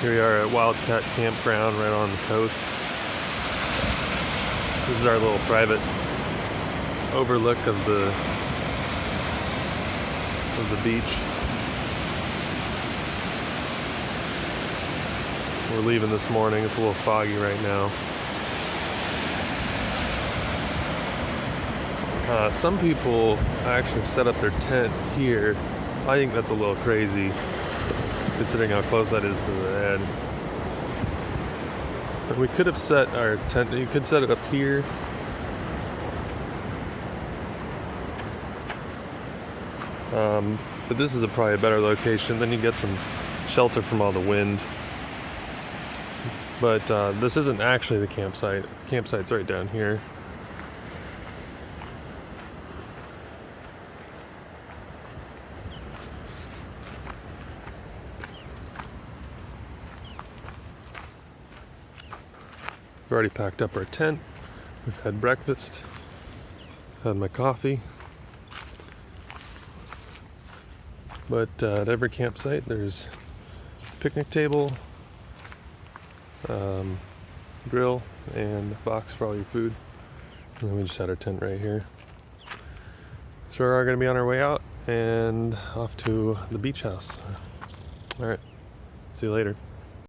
Here we are at Wildcat Campground right on the coast. This is our little private overlook of the beach. We're leaving this morning. It's a little foggy right now. Some people actually set up their tent here. I think that's a little crazy, considering how close that is to the head. But we could have set our tent, you could set it up here. But this is probably a better location. Then you get some shelter from all the wind. But this isn't actually the campsite. The campsite's right down here. We've already packed up our tent. We've had breakfast. Had my coffee. But at every campsite there's a picnic table, grill, and a box for all your food. And then we just had our tent right here. So we're going to be on our way out and off to the beach house. Alright, see you later.